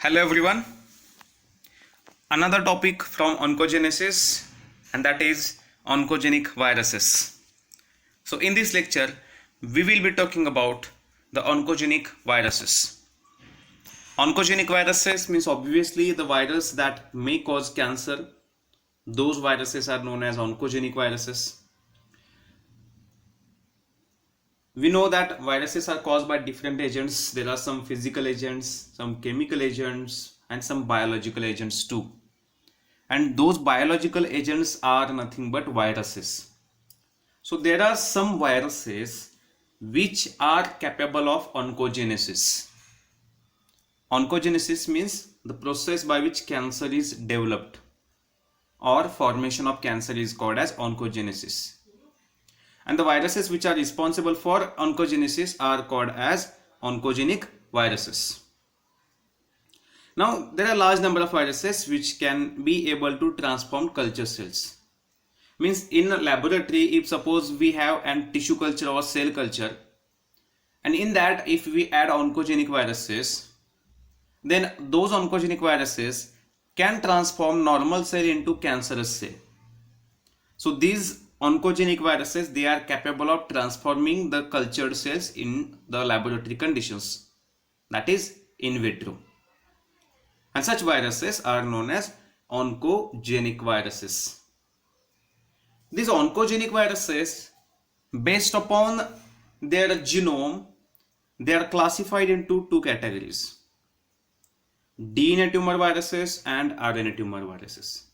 Hello everyone. Another topic from oncogenesis, and that is oncogenic viruses. So in this lecture we will be talking about the oncogenic viruses. Oncogenic viruses means obviously the virus that may cause cancer. Those viruses are known as oncogenic viruses. We know that viruses are caused by different agents. There are some physical agents, some chemical agents, and some biological agents too. And those biological agents are nothing but viruses. So there are some viruses which are capable of oncogenesis. Oncogenesis means the process by which cancer is developed, or formation of cancer is called as oncogenesis. And the viruses which are responsible for oncogenesis are called as oncogenic viruses. Now there are a large number of viruses which can be able to transform culture cells. Means in a laboratory, if suppose we have an tissue culture or cell culture, and in that if we add oncogenic viruses, then those oncogenic viruses can transform normal cell into cancerous cell. So these oncogenic viruses, they are capable of transforming the cultured cells in the laboratory conditions, that is in vitro. And such viruses are known as oncogenic viruses. These oncogenic viruses, based upon their genome, they are classified into two categories: DNA tumor viruses and RNA tumor viruses.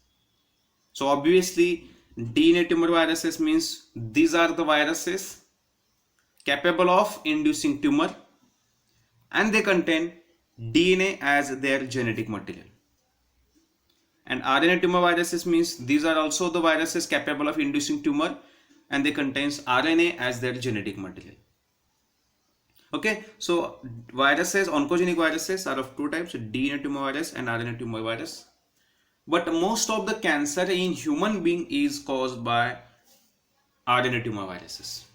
So obviously DNA tumor viruses means these are the viruses capable of inducing tumor, and they contain DNA as their genetic material. And RNA tumor viruses means these are also the viruses capable of inducing tumor, and they contains RNA as their genetic material. Okay, so viruses, oncogenic viruses are of two types: DNA tumor virus and RNA tumor virus. But most of the cancer in human being is caused by RNA tumor viruses.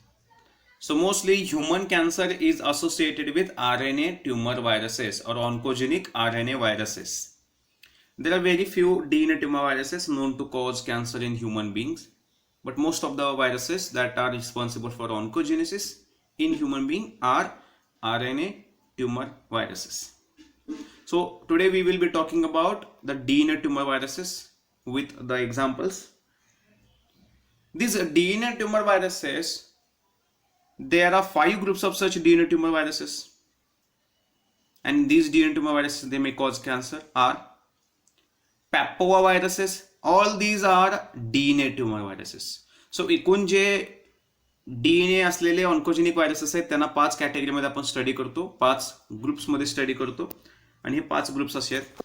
So mostly human cancer is associated with RNA tumor viruses or oncogenic RNA viruses. There are very few DNA tumor viruses known to cause cancer in human beings, but most of the viruses that are responsible for oncogenesis in human being are RNA tumor viruses. So today we will be talking about the DNA tumor viruses with the examples. These DNA tumor viruses, there are 5 groups of such DNA tumor viruses, and these DNA tumor viruses, they may cause cancer, are papoviruses. All these are DNA tumor viruses. So एकूण जे DNA असलेले oncogenic viruses आहेत त्यांना 5 कॅटेगरीमध्ये आपण study करतो, 5 ग्रुप्समध्ये study करतो, आणि हे 5 ग्रुप्स असे आहेत: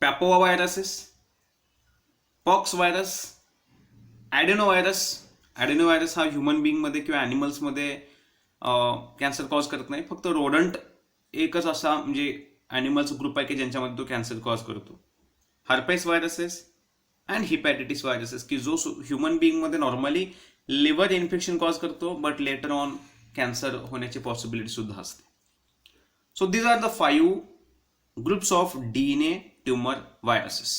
पॅपोव्हायरसेस, पॉक्स व्हायरस, ॲडेनोव्हायरस. ॲडेनोव्हायरस हा ह्युमन बिंगमध्ये किंवा ॲनिमल्समध्ये कॅन्सर कॉज करत नाही, फक्त रोडंट एकच असा म्हणजे ॲनिमल्स ग्रुप आहे की ज्यांच्यामध्ये तो कॅन्सर कॉज करतो. Herpes viruses and hepatitis viruses, की जो ह्युमन बिंगमध्ये नॉर्मली लिव्हर इन्फेक्शन कॉज करतो, बट लेटर ऑन कॅन्सर होण्याची पॉसिबिलिटी सुद्धा असते. So these are the 5 groups of DNA tumor viruses.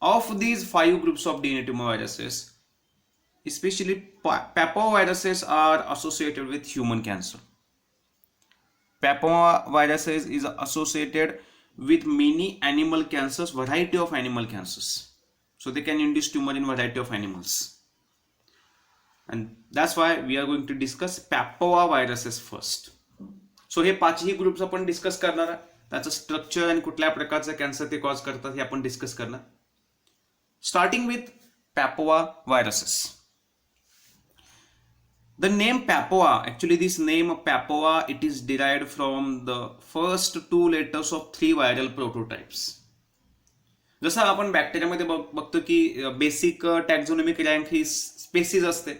Of these 5 groups of DNA tumor viruses, especially papoviruses are associated with human cancer. Papoviruses is associated with many animal cancers, variety of animal cancers. So they can induce tumor in variety of animals. And that's why we are going to discuss papoviruses first. So हे 5ही groups आपण discuss करणार आहे. त्याचं structure आणि कुठल्या प्रकारचं cancer ते cause करतात हे आपण डिस्कस करणार. Starting with papova viruses. The name papova, actually this name papova, it is derived from the first 2 letters of 3 viral prototypes. जसं आपण बॅक्टेरियामध्ये बघतो की बेसिक टॅक्झोनॉमिक रँक ही स्पेसीज असते,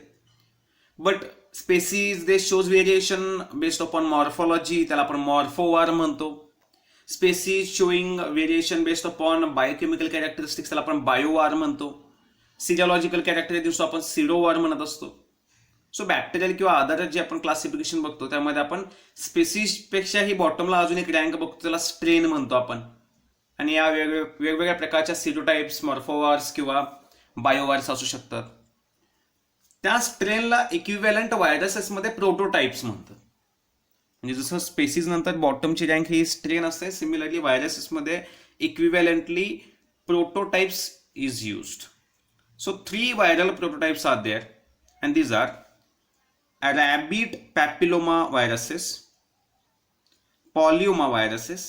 but species they shows variation based upon morphology, त्याला आपण morphovar म्हणतो. Species showing variation based upon biochemical characteristics, त्याला आपण बायोवार म्हणतो. सिरियोलॉजिकल कॅरेक्टरिस्टिक्स आपण सिरोवार म्हणत असतो. सो बॅक्टेरियल किंवा अदर जे आपण क्लासिफिकेशन बघतो त्यामध्ये आपण स्पेसिसपेक्षाही बॉटमला अजून एक रँक बघतो, त्याला स्ट्रेन म्हणतो आपण. आणि या वेगवेगळ्या प्रकारच्या सिरोटाइप्स, मॉर्फोवार्स किंवा बायोवार्स असू शकतात. त्या स्ट्रेनला इक्विव्हॅलंट व्हायरसेसमध्ये प्रोटोटाइप्स म्हणतात. म्हणजे जसं स्पेसिस नंतर बॉटमची रँक ही स्ट्रेन असते, सिमिलरली व्हायरसेसमध्ये equivalently prototypes is used. So 3 viral prototypes are there, and these are rabbit papilloma viruses, polyoma viruses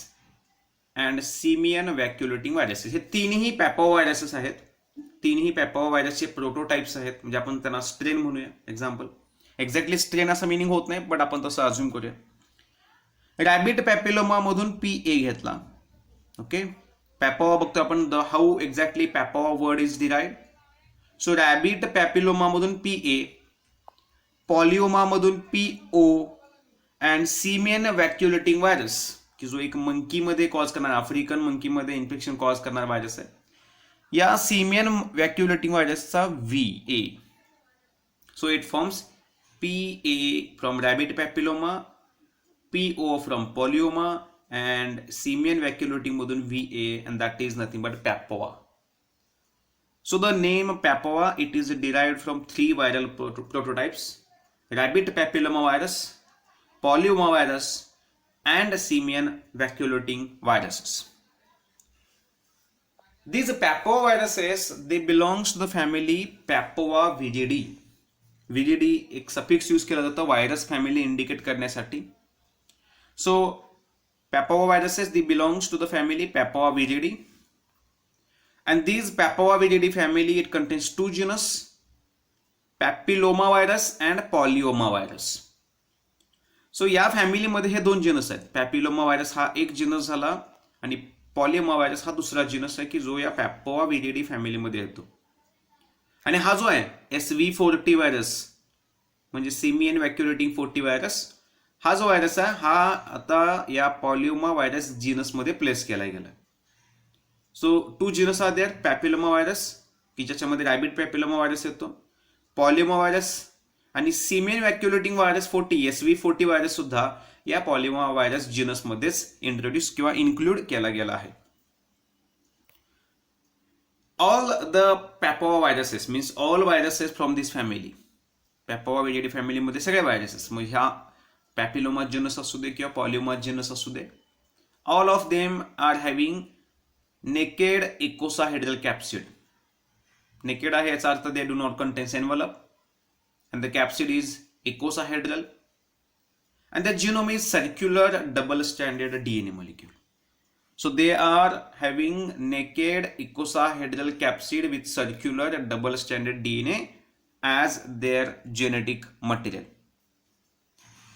and simian vacuolating viruses. हे तीनही पॅपोव्हायरसेस आहेत. तीनही पॅपोव्हायरसचे प्रोटोटाइप्स आहेत, म्हणजे आपण त्यांना स्ट्रेन म्हणूया. एक्झाम्पल, एक्झॅक्टली स्ट्रेन असं मिनिंग होत नाही, बट आपण तसं अज्युम करूया. रॅबिट पॅपिलोमा मधून PA घेतला. ओके, पॅपोवा बघतो आपण, the how exactly papova word is derived. So rabbit papilloma मधून PA, पॉलिओमा मधून PO and simian vacuolating virus, की जो एक मंकीमध्ये कॉज करणार, आफ्रिकन मंकीमध्ये इन्फेक्शन कॉज करणार व्हायरस आहे. या सिमियन व्हॅक्युलेटिंग व्हायरसचा VA. So it forms PA from rabbit papilloma, PO from polyoma and simian vacuolating मधून VA, and that is nothing but papova. So the name Papoa, it is derived from 3 viral prototypes: rabbit papilloma virus, polyoma virus, and simian vacuolating viruses. These Papoa viruses, they belongs to the family Papoaviridae. Viridae एक suffix use केला जातो virus family indicate करण्यासाठी. So Papoa viruses, they belongs to the family Papoaviridae. And these Papoaviridae family, it contains 2 genus, papillomavirus and polyomavirus. So या फॅमिलीमध्ये हे 2 genus आहेत. पॅपिलोमाव्हायरस हा एक जीनस झाला आणि पॉलिओमाव्हायरस हा दुसरा जीनस आहे, की जो या पॅपोआविरिडी फॅमिलीमध्ये येतो. आणि हा जो आहे SV40 व्हायरस म्हणजे सिमियन व्हॅक्युलेटिंग 40 व्हायरस, हा जो व्हायरस आहे हा आता या पॉलिओमा व्हायरस जीनसमध्ये प्लेस केला गेला. So 2 genus are there, papilloma virus की ज्याच्यामध्ये रॅबिट पॅपिलोमा व्हायरस येतो, पॉलिओमा व्हायरस आणि simian vacuolating virus 40 SV40 virus सुद्धा या पॉलिओमा व्हायरस जीनसमध्येच इंट्रोड्यूस किंवा इन्क्लूड केला गेला आहे. All the papova viruses means all viruses from this family, papovaviridae फॅमिलीमध्ये सगळे व्हायरसेस, मग ह्या पॅपिलोमा जीनस असू दे किंवा पॉलिओमा जीनस असू दे, all of them are having naked icosahedral capsid. Naked आहे याचा अर्थ they do not contain envelope and the capsid is icosahedral and the genome is circular double stranded DNA molecule. So they are having naked icosahedral capsid with circular double stranded DNA as their genetic material.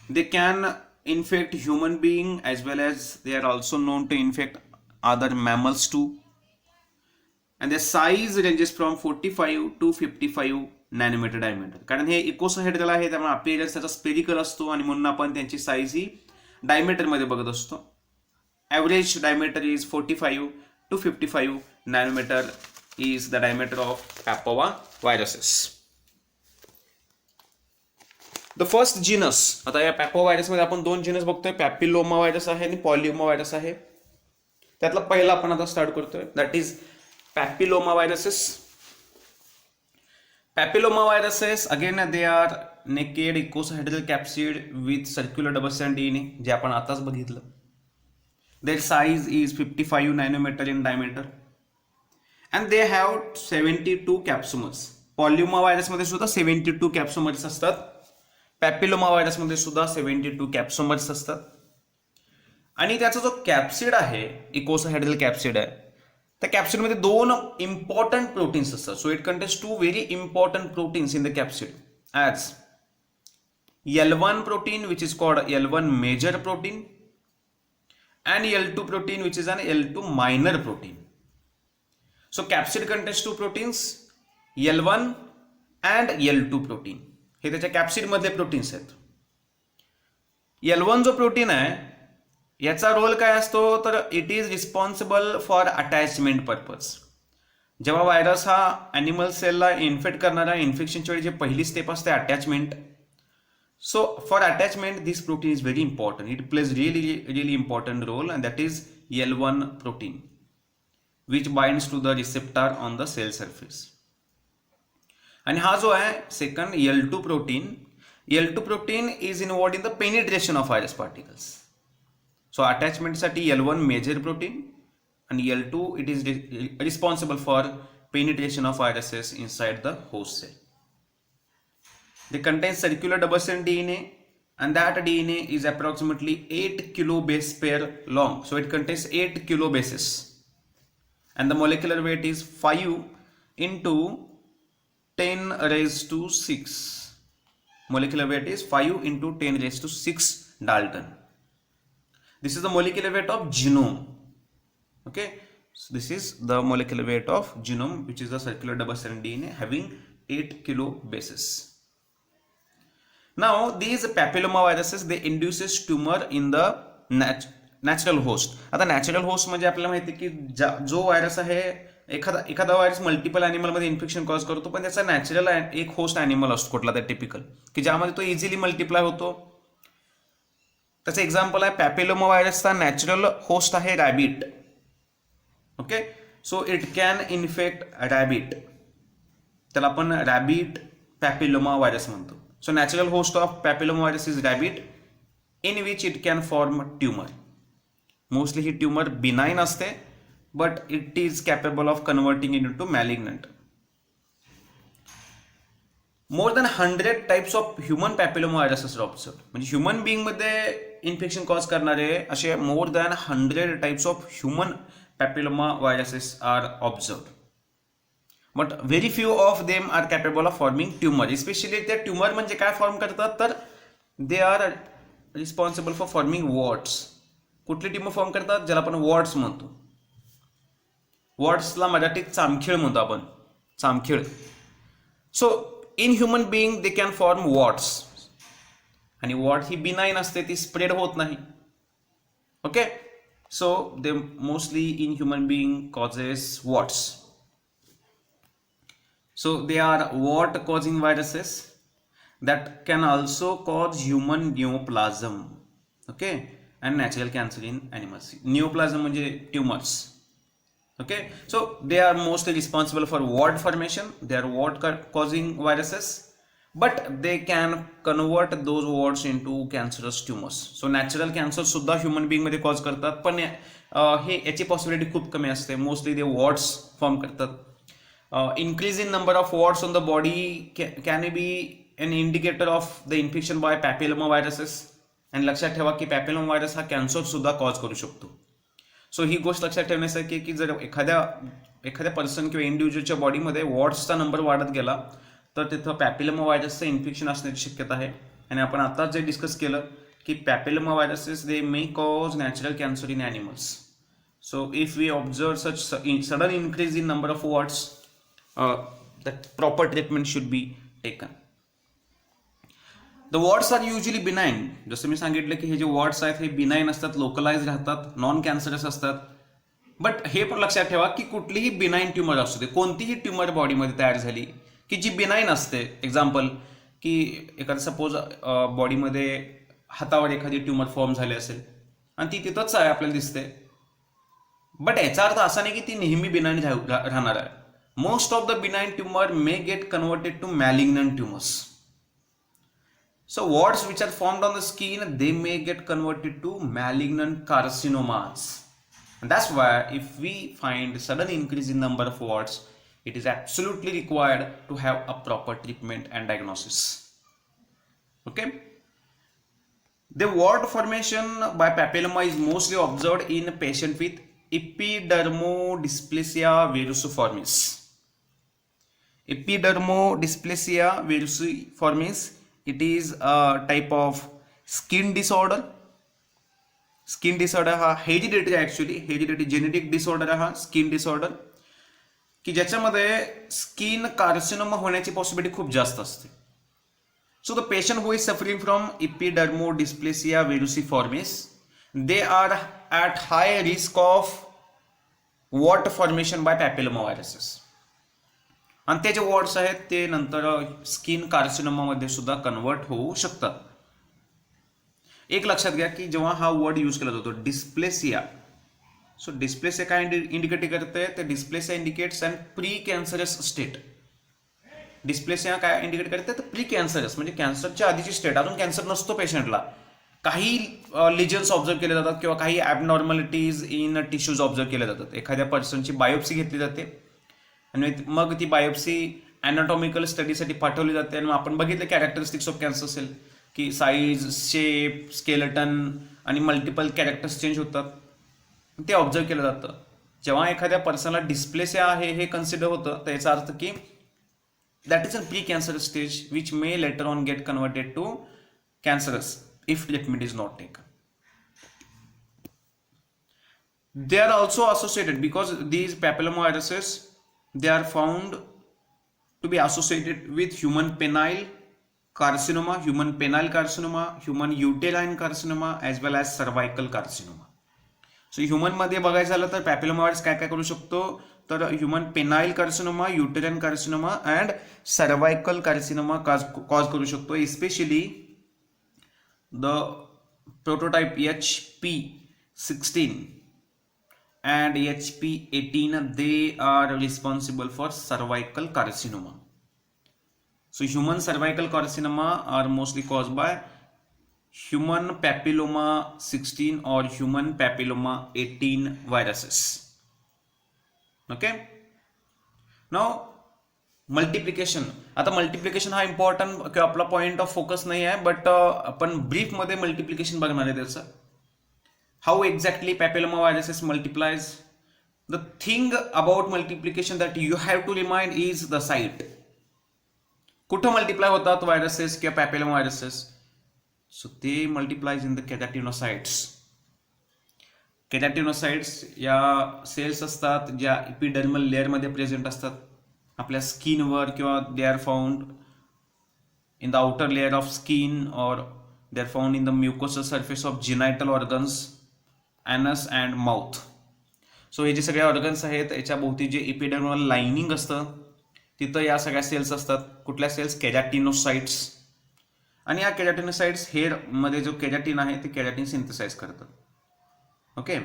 They can infect human being as well as they are also known to infect other mammals too, and their size ranges from 45 to 55 nanometer diameter. कारण हे इकोसाहेड्रल आहे त्यामुळे appearance त्याचा spherical असतो आणि म्हणून आपण त्यांची साईज ही डायमीटर मध्ये बघत असतो. Average diameter is 45 to 55 nanometer is the diameter of papova viruses. The first genus, आता या पॅपोवा व्हायरसमध्ये आपण 2 जीनस बघतोय, पॅपिलोमा व्हायरस आहे आणि पॉलिओमा व्हायरस आहे. त्यातला पहिला आपण आता स्टार्ट करतोय, that is papilloma viruses. Papilloma viruses again they are naked icosahedral capsid with circular double strand DNA, जे आपण आताच बघितलं. Their size is 55 nanometer in diameter and they have 72 capsomers. Polyoma व्हायरसमध्ये सुद्धा 72 कॅप्सुमर्स असतात, पॅपिलोमा व्हायरसमध्ये सुद्धा 72 कॅप्सुमर्स असतात. आणि त्याचा जो कॅप्सिड आहे, इकोसाहेड्रल कॅप्सिड आहे, त्या कॅप्सिडमध्ये 2 इम्पॉर्टंट प्रोटीन्स असतात. So it contains 2 very important proteins in the capsid as L1 protein which is called L1 major protein and L2 protein which is an L2 minor protein. So capsid contains 2 proteins, L1 and L2 protein. हे त्याच्या capsid मधले proteins आहेत. L1 जो protein आहे याचा role काय असतो तर it is responsible for attachment purpose. जेव्हा व्हायरस हा ॲनिमल सेलला इन्फेक्ट करणारा इन्फेक्शनच्या वेळी जे पहिली स्टेप असते attachment, So for attachment, this protein is very important. It plays really important role, and that is L1 protein, which binds to the receptor on the cell surface. आणि हा जो आहे second L2 protein is involved in the penetration of virus particles. So अटॅचमेंटसाठी L1 major protein and L2 it is responsible for penetration of viruses inside the host cell. They contain circular double-strand DNA, and that DNA is approximately 8 kilobase pair long. So it contains 8 kilobases, and the molecular weight is 5 into 10 raised to 6. Molecular weight is 5 into 10 raised to 6 Dalton. This is the molecular weight of genome. Okay, so this is the molecular weight of genome, which is the circular double-strand DNA having 8 kilobases. Now these papillomaviruses, they induces tumor in the natural host. आता natural host म्हणजे आपल्याला माहिती आहे की जो virus आहे एखादा virus multiple ॲनिमलमध्ये infection cause करतो, पण त्याचा नॅचरल एक होस्ट ॲनिमल असतो कुठला तर टिपिकल, की ज्यामध्ये तो इझिली मल्टिप्लाय होतो. त्याचं एक्झाम्पल आहे पॅपिलोमा व्हायरसचा नॅचरल होस्ट आहे rabbit. Okay, so it can infect rabbit, त्याला आपण रॅबिट पॅपिलोमा व्हायरस म्हणतो. So natural host of papilloma virus is rabbit, in which it can form tumour. Mostly ही tumour benign असते, but it is capable of converting in to malignant. More than 100 types of human papilloma viruses observe. म्हणजे human बिईंगमध्ये infection cause करणारे असे more than 100 types of human papilloma viruses are observed, but very few of them are capable of forming tumor. Especially the tumor म्हणजे काय form करतात, तर they are responsible for forming warts. कुठली tumour form करतात, ज्याला आपण warts म्हणतो. वॉर्ट्सला मराठीत चामखीळ म्हणतो आपण, चामखीळ. So in human being they can form warts, आणि वॉर्ट ही बिनाइन असते, ती स्प्रेड होत नाही. Okay, so they mostly in human being causes warts. So they are wart causing viruses that can also cause human neoplasm, okay, and natural cancer in animals. Neoplasm म्हणजे tumors. Okay, so they are mostly responsible for wart formation. They are wart causing viruses, but they can convert those warts into cancerous tumors. So natural cancer सुद्धा human being मध्ये cause करतात, पण हे याची possibility खूप कमी असते. Mostly ते वॉर्ट्स फॉर्म करतात. Increase in number of warts on the body can be an indicator of the infection by papilloma viruses. आणि लक्षात ठेवा की पॅपिलोमा व्हायरस हा कॅन्सर सुद्धा कॉज करू शकतो. सो ही गोष्ट लक्षात ठेवण्यासारखी की जर एखाद्या पर्सन किंवा इंडिव्हिज्युअलच्या बॉडीमध्ये वॉर्ट्सचा नंबर वाढत गेला, तर तिथं पॅपिलोमा व्हायरसचं इन्फेक्शन असण्याची शक्यता आहे. आणि आपण आताच जे डिस्कस केलं की papilloma viruses they may cause natural cancer in animals. So if we observe such sudden increase in number of warts, the proper treatment should be taken. The warts are usually benign. जसं मी सांगितलं की हे जे warts आहेत हे benign असतात, localise राहतात, नॉन कॅन्सरस असतात. बट हे पण लक्षात ठेवा की कुठलीही बिनाइन ट्यूमर असू दे, कोणतीही ट्यूमर बॉडीमध्ये तयार झाली की जी बिनाइन असते, एक्झाम्पल की एखादं सपोज बॉडीमध्ये हातावर एखादी ट्यूमर फॉर्म झाली असेल आणि ती तिथंच आहे आपल्याला दिसते, बट याचा अर्थ असा नाही की ती नेहमी बिनाइन राहणार आहे. Most of the benign tumour may get converted to malignant tumours. So warts which are formed on the skin they may get converted to malignant carcinomas. That's why if we find sudden increase in number of warts, it is absolutely required to have a proper treatment and diagnosis. Okay. The wart formation by papilloma is mostly observed in patients with epidermodysplasia verruciformis. Epidermodysplasia verruciformis, it is a type of skin disorder. Skin disorder हा hereditary, actually hereditary genetic disorder हा skin disorder, की ज्याच्यामध्ये skin carcinoma होण्याची possibility खूप जास्त असते. So the patient who is suffering from epidermodysplasia verruciformis, they are at high risk of wart formation by papilloma viruses. आणि ते जे वॉर्ड्स आहेत ते नंतर स्किन कार्सिनोमामध्ये सुद्धा कन्वर्ट होऊ शकतात. एक लक्षात घ्या की जेव्हा हा वर्ड यूज केला जातो डिस्प्लेसिया, सो डिस्प्लेसिया काय इंडिकेट करते, ते dysplasia indicates and pre cancerous state. Dysplasia काय इंडिकेट करते, तर प्री कॅन्सरस म्हणजे कॅन्सरच्या आधीची स्टेट, अजून कॅन्सर नसतो पेशंटला, काही लिजन्स ऑब्झर्व केले जातात किंवा काही ॲबनॉर्मॅलिटीज इन टिश्यूज ऑब्झर्व केले जातात. एखाद्या पर्सनची बायोप्सी घेतली जाते आणि मग ती बायोप्सी ॲनाटॉमिकल स्टडीसाठी पाठवली जाते आणि आपण बघितलं कॅरेक्टरिस्टिक्स ऑफ कॅन्सर सेल की साईज, शेप, स्केलेटन आणि मल्टिपल कॅरेक्टर्स चेंज होतात, ते ऑब्झर्व केलं जातं. जेव्हा एखाद्या पर्सनला डिस्प्लेसिया आहे हे कन्सिडर होतं, तर याचा अर्थ की that is a pre cancer stage which may later on get converted to cancerous if treatment is not taken. They are also associated because these papillomaviruses, they are found to be associated with human penile carcinoma, human uterine carcinoma as well as cervical carcinoma. So human मध्ये बघायचं झालं तर पॅपिलोमावायरस काय काय करू शकतो, तर human penile carcinoma, uterine carcinoma and cervical carcinoma cause करू शकतो. Especially the prototype HP16 and HP18, they are responsible for cervical carcinoma. So human cervical carcinoma are mostly caused by human papilloma 16 or human papilloma 18 viruses. Okay, now multiplication. आता multiplication हा important किंवा आपला point of focus नाही आहे, but आपण ब्रीफमध्ये multiplication बघणार आहे त्याचं. How exactly papilloma viruses multiplies. The thing about multiplication that you have to remind is the site. कुठं मल्टिप्लाय होतात व्हायरसेस किंवा पॅपिलोमा व्हायरसेस, सो ते multiplies in the keratinocytes. Keratinocytes या सेल्स असतात ज्या इपिडर्मल लेअरमध्ये प्रेझेंट असतात आपल्या स्किनवर, किंवा they are found in the outer layer of skin और they are found in the mucosal surface of genital organs, anus and mouth. So हे जे सगळे ऑर्गन्स आहेत याच्या भोवती जे इपिडर्मल लाइनिंग असतं तिथं या सगळ्या सेल्स असतात. कुठल्या सेल्स, केराटिनोसाइट्स. आणि या केराटिनोसाइट्स हेअरमध्ये जो केराटिन आहे ते केराटिन सिंथेसाइज करतात. Okay,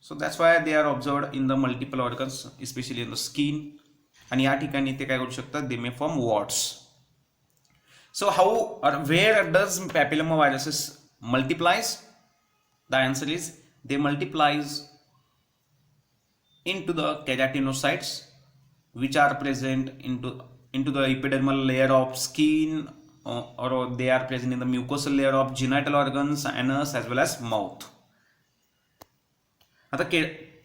so that's why they are observed in the multiple organs, especially in the skin. आणि या ठिकाणी ते काय करू शकतात, they may form warts. So how और where does papilloma viruses multiplies? The answer is they multiplies into the keratinocytes which are present into the epidermal layer of skin, or they are present in the mucosal layer of genital organs, anus as well as mouth. आता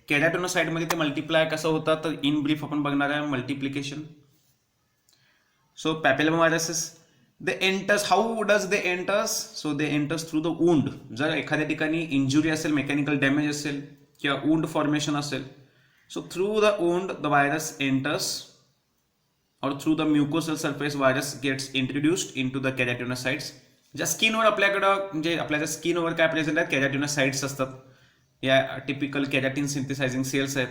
keratinocyte मध्ये ते multiply कसं होतं तर in brief आपण बघणार आहे multiplication. So papilloma viruses they enters. How does they enters? So they enters through the wound. जर एखाद्या ठिकाणी इंजुरी असेल, मेकॅनिकल डॅमेज असेल किंवा वुंड फॉर्मेशन असेल, so through the wound the virus enters, or through the mucosal surface virus gets introduced into the keratinocytes. ज्या स्किनवर आपल्याकडं म्हणजे आपल्या ज्या स्किनवर काय प्रेझेंट आहेत, केराटिनोसाइट्स असतात, या टिपिकल केराटिन सिंथेसायझिंग सेल्स आहेत.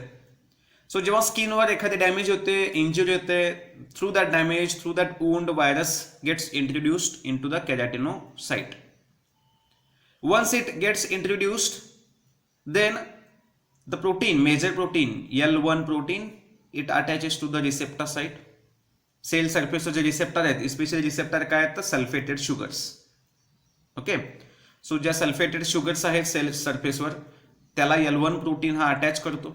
सो जेव्हा स्किनवर एखादी डॅमेज होते, इंजुरी होते, through that damage, through that wound virus gets introduced in to the keratinocyte. Once it gets introduced, then the protein, major protein, L1 protein, it attaches to the receptor site. Cell सरफेसवर जे receptor आहेत, specially receptor काय आहेत तर sulphated sugars. Okay, so ज्या sulphated sugars आहेत cell सरफेसवर त्याला L1 प्रोटीन हा अटॅच करतो.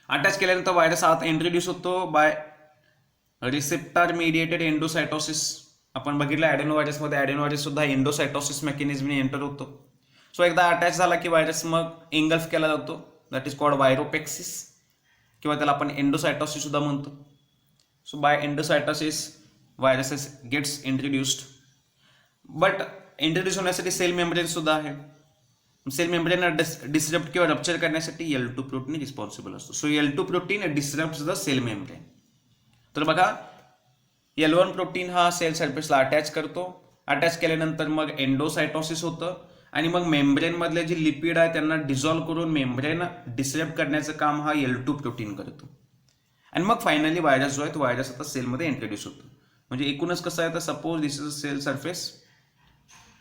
अटॅच केल्यानंतर व्हायरस आत इंट्रोड्यूस होतो बाय रिसेप्टर मेडिएटेड एंडोसायटोसिस. आपण बघितलं ॲडेनोव्हायरसमध्ये, ॲडेनोव्हायरस सुद्धा एंडोसायटोसिस मेकॅनिझमने एंटर होतो. सो एकदा अटॅच झाला की व्हायरस मग एंगल्फ केला जातो, दॅट इज कॉल्ड वायरोपेक्सिस, किंवा त्याला आपण एंडोसायटोसिस सुद्धा म्हणतो. So by endocytosis viruses gets introduced. But introduce होण्यासाठी सेल मेम्ब्रेन सुद्धा आहे. सेल मेम्ब्रेनला डिसरप्ट किंवा रप्चर करण्यासाठी L2 प्रोटीन रिस्पॉन्सिबल असतो. So L2 protein disrupt the cell membrane. तर बघा, L1 प्रोटीन हा सेल सरफेसला अटॅच करतो. अटॅच केल्यानंतर मग एंडोसायटोसिस होतं आणि मग मेम्ब्रेन मधले जे लिपिड आहे त्यांना डिझॉल्व्ह करून मेम्ब्रेन डिसरप्ट करण्याचं काम हा L2 प्रोटीन करतो. आणि मग फायनली व्हायरस जो आहे तो व्हायरस आता सेलमध्ये इंट्रोड्यूस होतो. म्हणजे एकूणच कसं आहे तर suppose this is a cell surface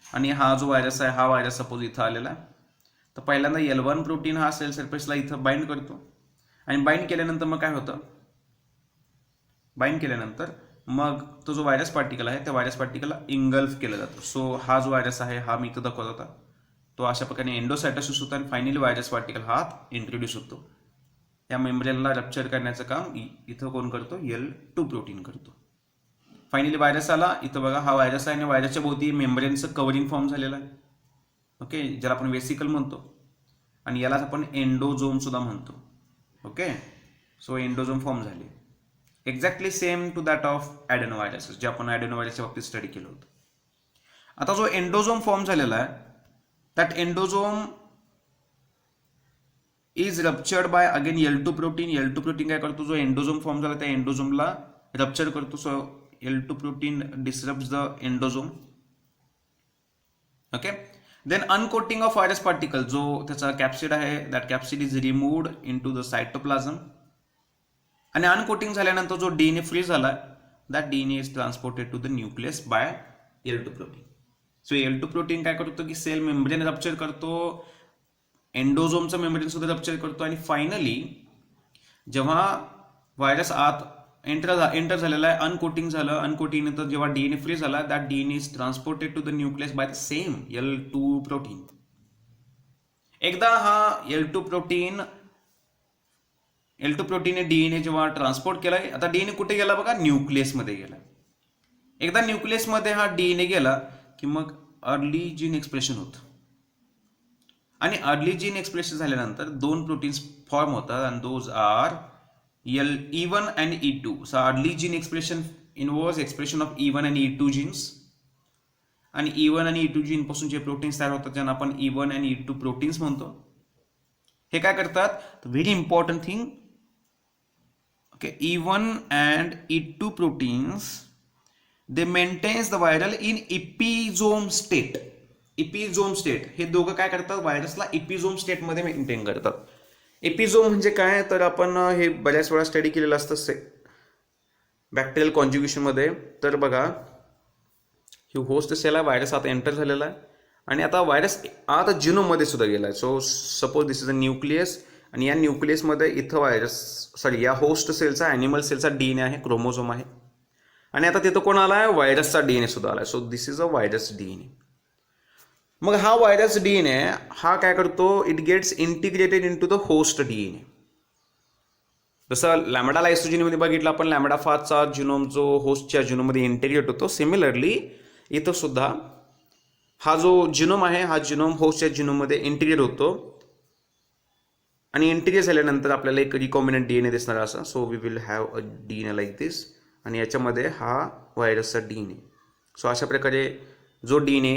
आणि हा जो व्हायरस आहे हा व्हायरस सपोज इथं आलेला आहे. तर पहिल्यांदा L1 प्रोटीन हा सेल सरफेसला इथं बाइंड करतो आणि बाइंड केल्यानंतर मग काय होतं, बाइंड केल्यानंतर मग तो जो व्हायरस पार्टिकल आहे त्या व्हायरस पार्टिकलला इंगल्फ केला जातो. सो हा जो व्हायरस आहे हा मी इथं दाखवत होता तो अशा प्रकारे एंडोसायटोसिस होतो आणि फायनली व्हायरस पार्टिकल हा इंट्रोड्यूस होतो. या मेम्ब्रेनला रप्चर करण्याचं काम इथं कोण करतो, L2 प्रोटीन करतो. फायनली व्हायरस आला, इथं बघा हा व्हायरस आहे आणि व्हायरसच्या भोवती मेम्ब्रेनचं कव्हरिंग फॉर्म झालेलं आहे. ओके, ज्याला आपण वेसिकल म्हणतो आणि यालाच आपण एंडोझोम सुद्धा म्हणतो. ओके, सो एंडोझोम फॉर्म झाले exactly same to that of adenoviruses जे आपण ॲडेनोव्हायरसच्या बाबतीत स्टडी केलं होतं. आता जो एंडोझोम फॉर्म झालेला आहे that endosome is ruptured by again L2 protein. L2 protein काय करतो, जो एंडोझोम फॉर्म झाला त्या एंडोझोमला रप्चर करतो. So L2 protein disrupts the endosome. Okay, then uncoating of virus particle, जो त्याचा कॅप्सिड आहे that capsid is removed in to the cytoplasm आणि अनकोटिंग झाल्यानंतर जो DNA फ्री झाला that DNA is transported to the nucleus by L2 protein. So L2 protein काय करतो की सेल मेम्ब्रेन रप्चर करतो, एंडोझोमचं मेम्ब्रेन सुद्धा रप्चर करतो आणि फायनली जेव्हा व्हायरस आत एंटर झालेला आहे, अनकोटिंग झालं, अनकोटिंग नंतर जेव्हा DNA फ्री झाला that DNA is transported to the nucleus by the same L2 protein. एकदा हा L2 प्रोटीनने DNA जेव्हा ट्रान्सपोर्ट केलाय, आता DNA कुठे गेला बघा, न्यूक्लियसमध्ये गेला. एकदा न्यूक्लियसमध्ये हा DNA गेला की मग अर्ली जीन एक्सप्रेशन होतं आणि अर्ली जीन एक्सप्रेशन झाल्यानंतर दोन प्रोटीन्स फॉर्म होतात आणि those are E1 and E2. So early gene expression involves expression of E1 and E2 genes आणि E1 आणि E2 जीन पासून जे प्रोटीन्स तयार होतात ज्यांना आपण E1 and E2 प्रोटीन्स म्हणतो. हे काय करतात, very important thing. Okay, E1 and E2 proteins they maintains the viral in episome state. Episome state हे दोघं काय करतात, व्हायरसला इपिझोम स्टेटमध्ये मेंटेन करतात. एपिझोम म्हणजे काय तर आपण हे बऱ्याच वेळा स्टडी केलेलं असतं बॅक्टेरियल कॉन्ज्युगेशनमध्ये. तर बघा ही होस्ट सेल आहे, व्हायरस आता एंटर झालेला आहे आणि आता व्हायरस आता जिनोममध्ये सुद्धा गेला आहे. So suppose this is a nucleus आणि या न्यूक्लियसमध्ये इथं या होस्ट सेलचा ॲनिमल सेलचा DNA आहे, क्रोमोझोम आहे आणि आता तिथं कोण आला आहे, व्हायरसचा DNA सुद्धा आला आहे. So this is a virus DNA. मग हा व्हायरस DNA हा काय करतो, it gets integrated in to the host DNA. जसं लॅम्बडा लायसोजिनमध्ये बघितलं आपण, लॅम्बडा फारचा जिनोम जो होस्टच्या जिनोममध्ये इंटिग्रेट होतो, सिमिलरली इथं सुद्धा हा जो जिनोम आहे हा जिनोम होस्टच्या जिनोममध्ये इंटिग्रेट होतो आणि इंटिग्रेट झाल्यानंतर आपल्याला एक रिकॉम्बिनंट DNA दिसणार असं. So we will have a DNA like this आणि याच्यामध्ये हा व्हायरसचा DNA. सो अशा प्रकारे जो DNA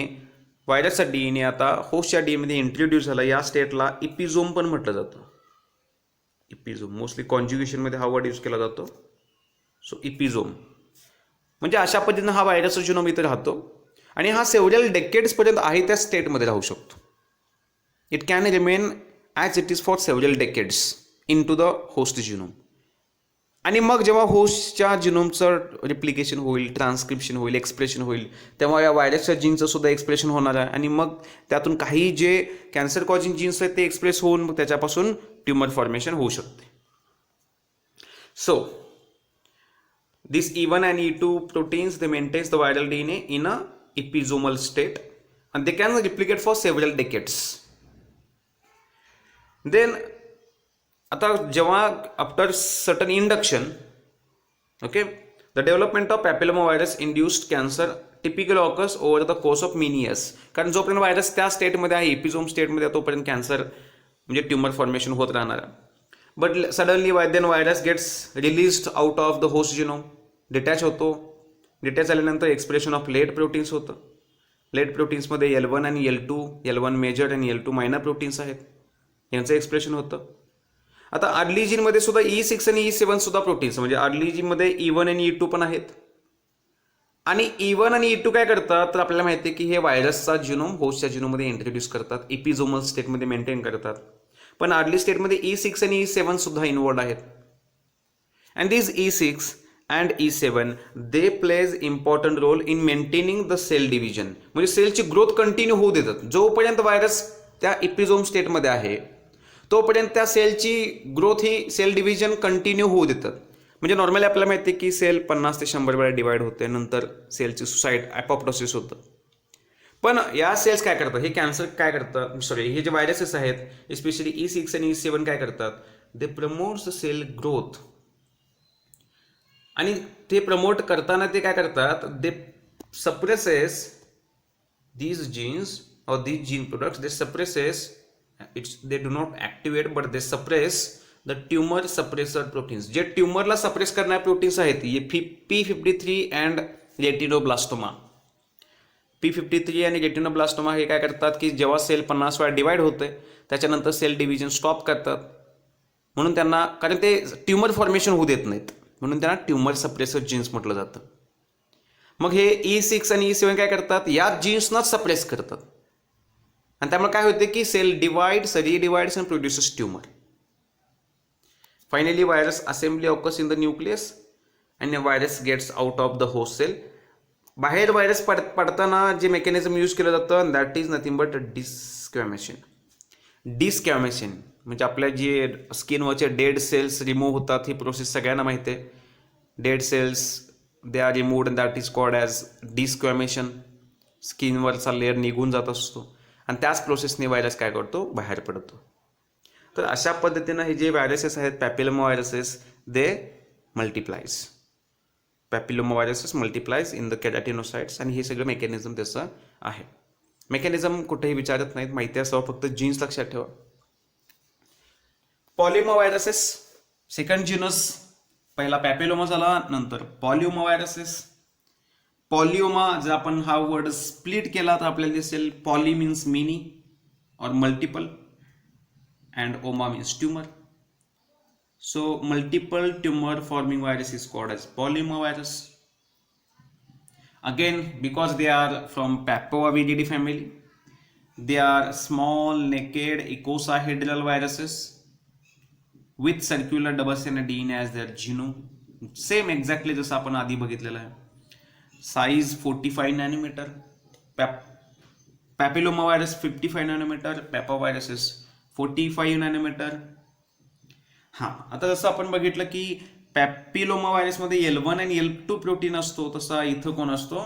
व्हायरसचा DNA आता होस्टच्या DNAमध्ये इंट्रोड्यूस झाला, या स्टेटला इपिझोम पण म्हटलं जातं. इपिझोम मोस्टली कॉन्ज्युगेशनमध्ये हा वर्ड यूज केला जातो. सो इपिझोम म्हणजे अशा पद्धतीनं हा व्हायरसचा जिनोम इथे राहतो आणि हा सेव्हरल डेकेड्सपर्यंत आहे त्या स्टेटमध्ये राहू शकतो. It can remain as it is for several decades in to the host genome. आणि मग जेव्हा होस्टच्या जिनोमचं रिप्लिकेशन होईल, ट्रान्सक्रिप्शन होईल, एक्सप्रेशन होईल, तेव्हा या व्हायरसच्या जीनचं सुद्धा एक्सप्रेशन होणार आहे आणि मग त्यातून काही जे कॅन्सर कॉजिंग जीन्स आहेत ते एक्सप्रेस होऊन मग त्याच्यापासून ट्युमर फॉर्मेशन होऊ शकते. So this E1 and E2 proteins they maintains the viral DNA in a episomal state and they can replicate for several decades. Then आता जेव्हा after certain induction, okay, the development of papillomavirus induced cancer typical occurs over the course of many years. कारण जोपर्यंत virus त्या स्टेटमध्ये आहे, एपिझोम स्टेटमध्ये, तोपर्यंत cancer म्हणजे ट्युमर फॉर्मेशन होत राहणार आहे. But suddenly then virus gets released out of the host genome, detach होतो. डिटॅच झाल्यानंतर एक्सप्रेशन ऑफ लेट प्रोटीन्स होतं. लेट प्रोटीन्समध्ये L1 आणि L2, L1 मेजर आणि L2 मायनर प्रोटीन्स आहेत, यांचं एक्सप्रेशन होतं. आता अर्ली जीनमध्ये सुद्धा E6 आणि E7 सुद्धा प्रोटीन्स, म्हणजे अर्ली जीनमध्ये E1 आणि E2 पण आहेत. आणि E1 आणि E2 काय करतात तर आपल्याला माहिती आहे की हे व्हायरसचा जिनोम होस्टच्या जिनोममध्ये इंट्रोड्यूस करतात, एपिझोमल स्टेटमध्ये मेंटेन करतात. पण अर्ली स्टेटमध्ये E6 आणि E7 सुद्धा इन्व्हॉल्ड आहेत. And these E6 and E7 they plays important role in maintaining the cell division. म्हणजे सेलची ग्रोथ कंटिन्यू होऊ देतात. जोपर्यंत व्हायरस त्या इपिझोम स्टेटमध्ये आहे तोपर्यंत त्या सेलची ग्रोथ ही सेल डिव्हिजन कंटिन्यू होऊ देतात. म्हणजे नॉर्मली आपल्याला माहिती आहे की सेल 50 ते 100 वेळा डिवाइड होते, नंतर सेलची सुसाईड ॲपोप्टोसिस होतं. पण या सेल्स काय करतात, हे कॅन्सर काय करतात, सॉरी हे जे व्हायरसेस आहेत एस्पेशली E6 आणि E7 काय करतात, दे प्रमोट्स द सेल ग्रोथ. आणि ते प्रमोट करताना ते काय करतात, दे suppresses these genes or these gene products, they suppresses, they do not activate but they suppress the tumor suppressor proteins. जे ट्यूमरला सप्रेस करणारे प्रोटीन्स आहेत हे P53 अँड रेटिनोब्लास्टोमा. P53 आणि रेटिनोब्लास्टोमा हे काय करतात की जेव्हा सेल 50 वेळा डिवाइड होते त्याच्यानंतर सेल डिव्हिजन स्टॉप करतात, म्हणून त्यांना, कारण ते ट्यूमर फॉर्मेशन होऊ देत नाहीत म्हणून त्यांना ट्यूमर सप्रेसर जीन्स म्हटलं जातं. मग हे E6 आणि E7 काय करतात, या जीन्सनाच सप्रेस करतात आणि त्यामुळे काय होते की cell divides, redivides and produces tumour. Finally virus assembly occurs in the nucleus and virus gets out of the host cell. बाहेर व्हायरस पडताना जे मेकॅनिझम यूज केलं जातं that is nothing but desquamation. Desquamation म्हणजे आपल्या जे स्किनवरचे डेड सेल्स रिमूव्ह होतात, ही process सगळ्यांना माहिती आहे. Dead cells they are removed and that is called as desquamation. स्किनवरचा लेअर निघून जात असतो आणि त्याच प्रोसेसने व्हायरस काय करतो, बाहेर पडतो. तर अशा पद्धतीनं हे जे व्हायरसेस आहेत papilloma viruses they मल्टिप्लाइज. Papilloma viruses मल्टिप्लाइज in the keratinocytes आणि हे सगळं मेकॅनिझम त्याचं आहे. मेकॅनिझम कुठेही विचारत नाहीत, माहिती असावं फक्त जीन्स लक्षात ठेवा. पॉलिमा व्हायरसेस सेकंड जीनस, पहिला पॅपिलोमा झाला, नंतर पॉलिओमा व्हायरसेस. पॉलिओमा जर आपण हा वर्ड स्प्लिट केला तर आपल्याला दिसेल पॉली मीन्स मिनी और multiple and oma means tumour. So multiple tumour forming virus is called as polyoma virus. Again, because they are from Papuaviridae family, they are small, naked, icosahedral viruses with circular double-stranded DNA as their genome. Same exactly जसं आपण आधी बघितलेलं आहे. Size 45 nanometre. Papilloma virus 55 nanometre, papovavirus 45 nanometre. हां, आता जसं आपण बघितलं की पॅपिलोमा व्हायरसमध्ये L1 आणि L2 प्रोटीन असतो, तसा इथं कोण असतो,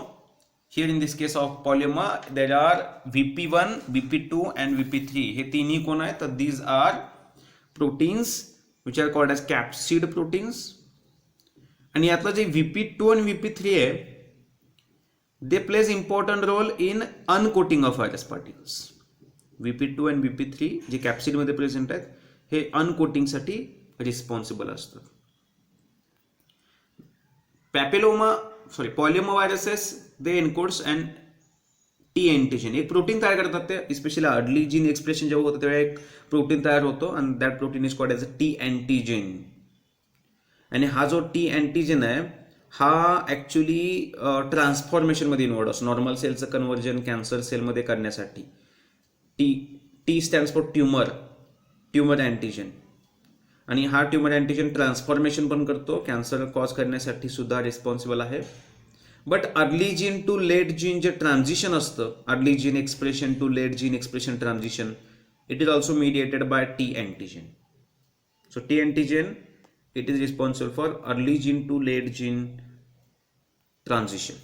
here in this case of polyoma there are VP1, VP2 and VP3. हे तिन्ही कोण आहेत, तर these are proteins which are called as capsid proteins. आणि यातलं जे VP2 आणि VP3 आहे they plays important role in uncoating of virus particles. VP2 आणि VP3 जे कॅप्सिडमध्ये प्रेझेंट आहेत हे अनकोटिंगसाठी रिस्पॉन्सिबल असतात. Polyoma viruses they encodes and T antigen. एक प्रोटीन तयार करतात ते, स्पेशली अर्ली जीन एक्सप्रेशन जेव्हा होतं तेव्हा एक प्रोटीन तयार होतो आणि that protein is called as a T antigen. आणि हा जो टी अँटीजन आहे हा ॲक्च्युली ट्रान्सफॉर्मेशनमध्ये इन्व्हॉल्व असतो. नॉर्मल सेलचं कन्व्हर्जन कॅन्सर सेलमध्ये करण्यासाठी T stands for tumour antigen. आणि हा ट्यूमर अँटीजन ट्रान्सफॉर्मेशन पण करतो, कॅन्सर कॉज करण्यासाठी सुद्धा रिस्पॉन्सिबल आहे. But early gene to late gene जे ट्रान्झिशन असतं, early gene expression to late gene expression transition, it is also mediated by T antigen. So T antigen it is responsible for early gene to late gene transition.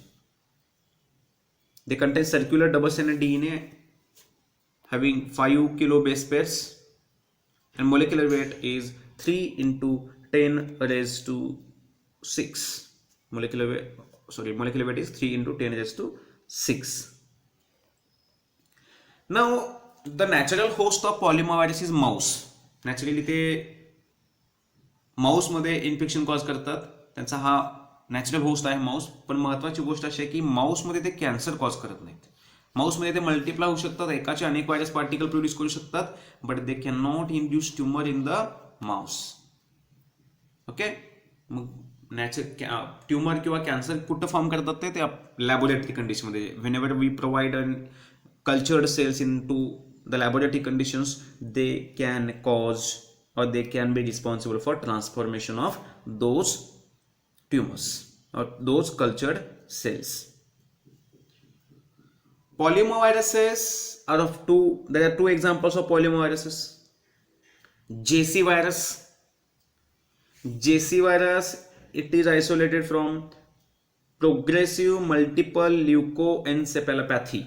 They contain circular double-stranded DNA having 5 kilo base pairs and molecular weight is 3 into 10 raised to 6. Molecular weight is 3 into 10 raised to 6. Now the natural host of polyomavirus is mouse. Naturally ते Mouse मध्ये infection cause करतात, त्यांचा हा natural host आहे Mouse. पण महत्वाची गोष्ट अशी आहे की माऊसमध्ये ते कॅन्सर कॉज करत नाहीत. माऊसमध्ये ते मल्टिप्लाय होऊ शकतात, एकाचे अनेक व्हायरस पार्टिकल प्रोड्यूस करू शकतात, but they can not induce tumour in the mouse. Okay, मग ट्यूमर किंवा कॅन्सर कुठं फॉर्म करतात ते लॅबोरेटरी कंडिशनमध्ये. Whenever we provide cultured cells in to the laboratory conditions they can cause or they can be responsible for transformation of those tumors or those cultured cells. Polyomaviruses are of two. There are two examples of polyomaviruses. JC virus. JC virus, it is isolated from progressive multiple leukoencephalopathy.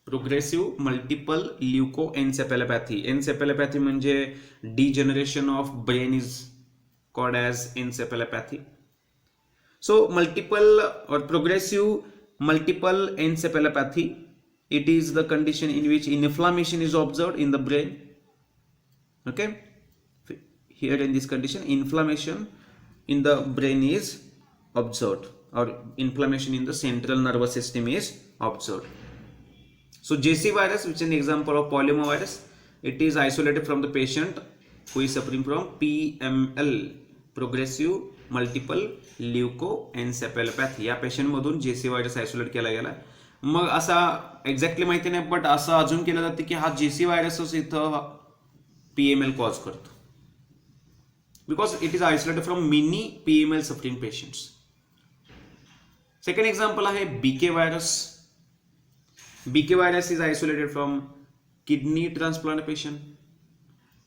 Progressive multiple leukoencephalopathy. Encephalopathy म्हणजे degeneration of brain is called as encephalopathy. So multiple or progressive multiple encephalopathy, it is the condition in which inflammation is observed in the brain. Okay, here in this condition inflammation in the brain is observed, or inflammation in the central nervous system is observed. So JC virus, which is an example of polyomavirus, it is isolated from the patient who is suffering from PML, progressive multiple leukoencephalopathy. या patient मधून JC virus isolate केला गेला. मग असा exactly माहिती नाही, but असं अजून केलं जातं की हा JC व्हायरसच इथं PML कॉज करतो, because it is isolated from many PML suffering patients. Second example आहे BK virus. BK virus is isolated from kidney transplant patient.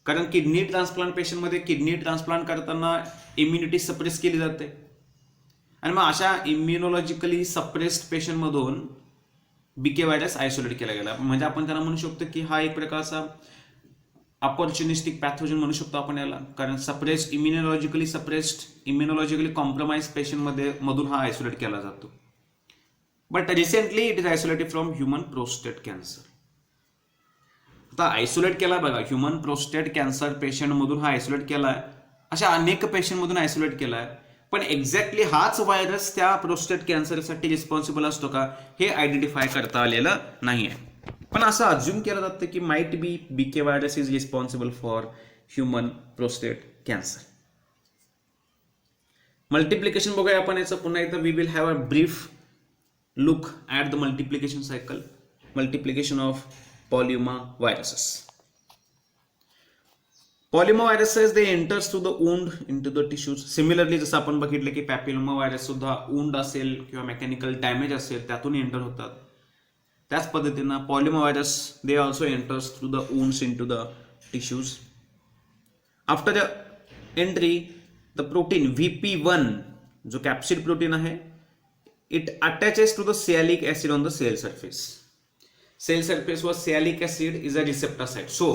कारण किडनी ट्रान्सप्लांट पेशंट मध्ये किडनी ट्रान्सप्लांट करताना इम्युनिटी सप्रेस केली जाते, आणि मग अशा इम्युनॉलॉजिकली सप्रेस्ड पेशंट मधून बीके व्हायरस आयसोलेट केला गेला. म्हणजे आपण त्यांना म्हणू शकतो की हा एक प्रकारचा अपॉर्च्युनिस्टिक पॅथोजन म्हणू शकतो आपण याला, कारण सप्रेस्ड इम्युनॉलॉजिकली कॉम्प्रोमाइज पेशंट मध्ये मधून हा आयसोलेट केला जातो. But recently it is isolated from human prostate cancer. आता आयसोलेट केला बघा, ह्युमन प्रोस्टेट कॅन्सर पेशंट मधून हा आयसोलेट केलाय, अशा अनेक पेशंट मधून आयसोलेट केलाय, पण एक्झॅक्टली हाच व्हायरस त्या प्रोस्टेट कॅन्सरसाठी रिस्पॉन्सिबल असतो का हे आयडेंटिफाय करता आलेलं नाहीये. पण असं अज्युम केलं जातं की might be BK virus is responsible for human prostate cancer. Multiplication बघूया आपण याचं पुन्हा एकदा. We will have a brief look at the multiplication cycle, multiplication of polyomaviruses. Polyomaviruses, they enters through the wound into the tissues. Similarly जसं आपण बघितलं की papilloma virus सुद्धा wound असेल किंवा मेकॅनिकल डॅमेज असेल त्यातून एंटर होतात, त्याच पद्धतीनं polyomavirus they also enters through the wounds into the tissues. After the entry, the protein VP1 जो कॅप्सिड प्रोटीन आहे, it attaches to the sialic acid on the cell surface. Cell surface was sialic acid is a receptor site. So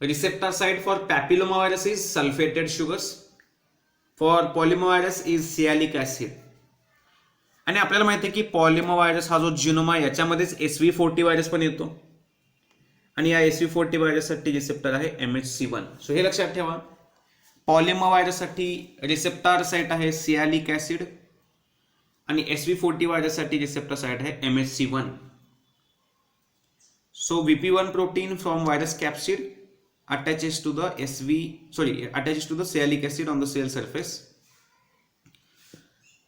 receptor site for papillomavirus is sulfated sugars, for polyomavirus is sialic acid. आणि आपल्याला माहिती आहे की polyomavirus हा जो genome आहे याच्यामध्येच SV40 virus पण येतो, आणि या SV40 व्हायरस साठी रिसेप्टर आहे MHC1. सो हे लक्षात ठेवा, polyomavirus साठी रिसेप्टर साइट आहे सियालिक ऍसिड आणि SV40 व्हायरस साठी रिसेप्टर साइट आहे MHC1. So VP1 protein from virus capsid attaches to the sialic acid on the cell surface.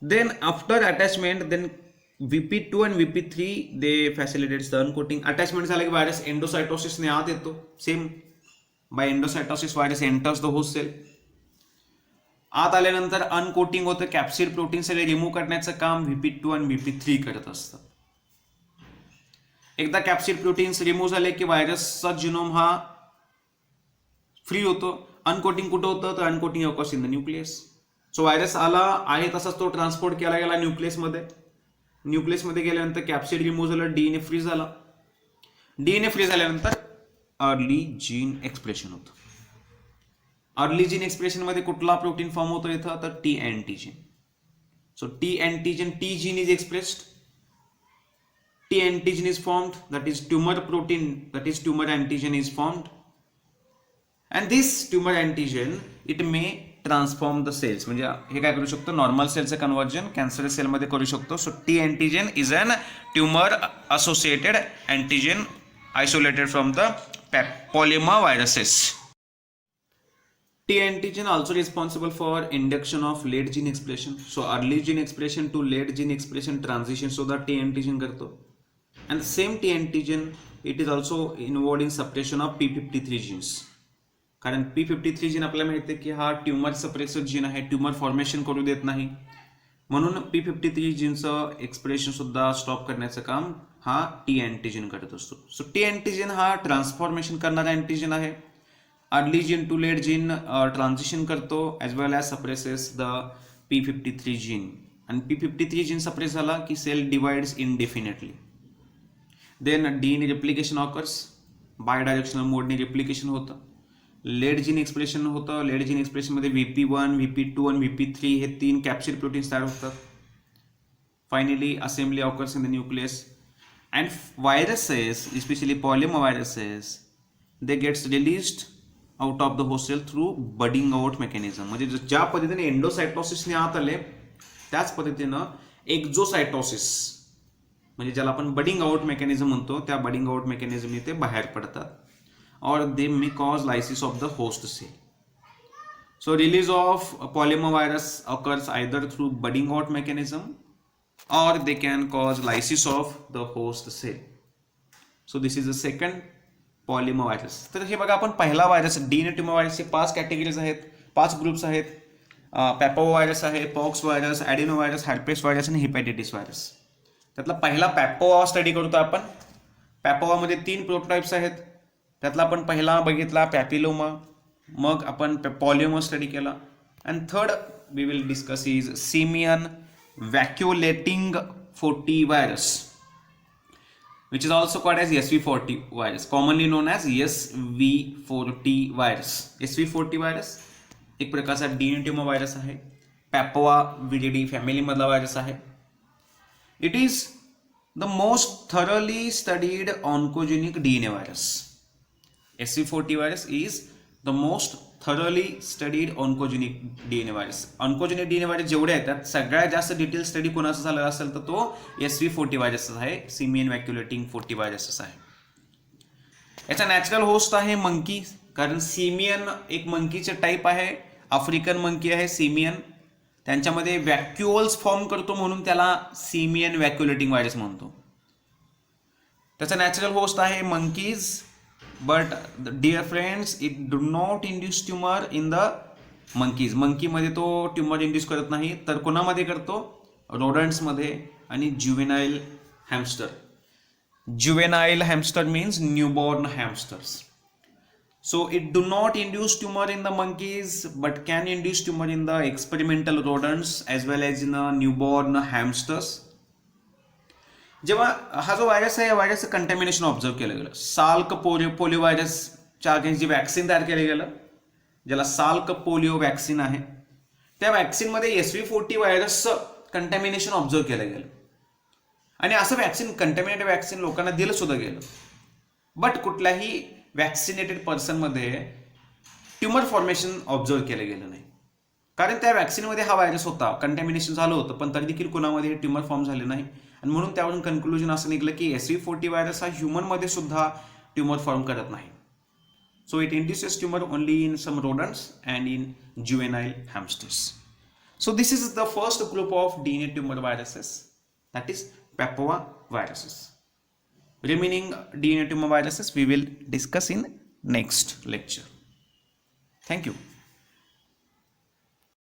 Then after attachment, then VP2 and VP3 they facilitates the uncoating. Attachment झाला की virus endocytosis ने आत येतो. Same by endocytosis virus enters the host cell. आत आल्यानंतर uncoating होतं, capsid protein सगळे remove करण्याचं काम VP2 आणि VP3 करत असतात. एकदा कॅप्सिड प्रोटीन्स रिमूव्ह झाले की व्हायरसचा जिनोम हा फ्री होतो. अनकोटिंग कुठं होतं तर uncoating occurs in the nucleus. So virus आला आहे तसाच तो ट्रान्सपोर्ट केला गेला न्यूक्लियसमध्ये. न्यूक्लियसमध्ये गेल्यानंतर कॅप्सिड रिमूव्ह झालं, DNA फ्री झाला. DNA फ्री झाल्यानंतर अर्ली जीन एक्सप्रेशन होतं. अर्ली जीन एक्सप्रेशन मध्ये कुठला प्रोटीन फॉर्म होतो इथं तर T antigen. So T antigen, T gene is expressed, T antigen is formed, that is tumor protein, that is tumor antigen is formed, and this tumor antigen it may transform the cells. म्हणजे हे काय करू शकतो, normal सेलचं conversion cancerous sale मध्ये करू शकतो. So T antigen is an tumor associated antigen isolated from the polyomaviruses. T antigen also responsible for induction of late gene expression. So early gene expression to late gene expression transition so that T antigen करतो. And the same T antigen it is also involved in suppression of P53 genes. कारण P53 gene आपल्याला माहिती आहे की हा tumour suppressor gene आहे, tumour formation करू देत नाही, म्हणून P53 जीनचं एक्सप्रेशन सुद्धा स्टॉप करण्याचं काम हा टी अँटीजन करत असतो. सो टी अँटीजन हा ट्रान्सफॉर्मेशन करणारा अँटीजन आहे. Early gene to late gene transition करतो as well as suppresses the P53 gene. आणि P53 जीन सप्रेस झाला की cell divides indefinitely. Then DNA replication occurs, bidirectional मोडने रिप्लिकेशन होतं. लेट जीन एक्सप्रेशन होतं. लेट जीन एक्सप्रेशनमध्ये VP1, VP2 आणि VP3 हे 3 कॅप्सिड प्रोटीन्स तयार होतात. Finally assembly occurs in the nucleus. And viruses, specially polyomaviruses, they gets released out of the host cell through budding out mechanism. म्हणजे ज्या पद्धतीने एंडोसायटोसिसने आत आले त्याच पद्धतीनं एक्झोसायटोसिस, म्हणजे ज्याला आपण बडिंग आउट मेकॅनिझम म्हणतो, त्या बडिंग आउट मेकॅनिझमने ते बाहेर पडतात. और they may cause lysis of the host cell. So release of polymovirus occurs either through budding out mechanism or they can cause lysis of the host cell. So this is the second polymovirus. तर हे बघा, आपण पहिला virus DNA tumour व्हायरसचे 5 categories आहेत, 5 groups आहेत. Papovavirus आहे, pox virus, adeno virus, herpes virus आणि हेपॅटायटिस व्हायरस. त्यातला पहिला पॅपोवा स्टडी करतो आपण. पॅपोवामध्ये 3 प्रोटोटाइप्स आहेत. त्यातला आपण पहिला बघितला पॅपिलोमा, मग आपण पॉलिओमा स्टडी केला. And third we will discuss is simian vacuolating 40 virus, which is also called as SV40 virus, commonly known as SV40 virus. SV40 virus एक प्रकारचा डीएनए ट्युमर व्हायरस आहे. पॅपोवा विरिडी फॅमिलीमधला virus आहे. It is the most thoroughly studied oncogenic DNA virus. SV40 virus is the most thoroughly studied oncogenic DNA virus. Oncogenic DNA virus जेवढे आहेत त्यात सगळ्यात जास्त डिटेल स्टडी कोणाचा झाला असेल तर तो SV40 व्हायरसचा आहे, सिमियन व्हॅक्युलेटिंग 40 व्हायरसचा आहे. याचा नॅचरल होस्ट आहे मंकी, कारण सिमियन एक मंकीचे टाईप आहे, आफ्रिकन मंकी आहे सिमियन. त्यांच्यामध्ये व्हॅक्युअल्स फॉर्म करतो म्हणून त्याला सिमियन व्हॅक्युलेटिंग व्हायरस म्हणतो. त्याचा नॅचरल होस्ट आहे monkeys. But dear friends, it do not induce tumor in the monkeys. मंकीमध्ये तो ट्युमर इंड्यूस करत नाही, तर कोणामध्ये करतो? रोडंट्समध्ये आणि juvenile hamster. Juvenile hamster means newborn hamsters. So it do not induce tumor in the monkeys but can induce tumor in the experimental rodents as well as in the newborn hamsters. जेव्हा हा जो virus आहे या व्हायरसचं contamination observe केलं गेलं, Salk polio व्हायरसच्या against जे vaccine तयार केलं गेलं, ज्याला साल्क पोलिओ वॅक्सिन आहे, त्या वॅक्सिनमध्ये SV40 व्हायरसचं कंटॅमिनेशन ऑब्झर्व केलं गेलं. आणि असं वॅक्सिन, कंटॅमिनेटेड वॅक्सिन लोकांना दिलं सुद्धा गेलं. बट कुठल्याही वॅक्सिनेटेड पर्सनमध्ये ट्युमर फॉर्मेशन ऑब्झर्व केलं गेलं नाही, कारण त्या वॅक्सिनमध्ये हा व्हायरस होता, कंटॅमिनेशन झालं होतं, पण तरी देखील कोणामध्ये हे ट्युमर फॉर्म झाले नाही. आणि म्हणून त्यावरून कन्क्लुजन असं निघलं की SV40 व्हायरस हा ह्युमनमध्ये सुद्धा ट्युमर फॉर्म करत नाही. So it induces tumour only in some rodents and in juvenile hamsters. So this is the first group of DNA tumour viruses, that is papova viruses. Remaining DNA tumour viruses we will discuss in next lecture. Thank you.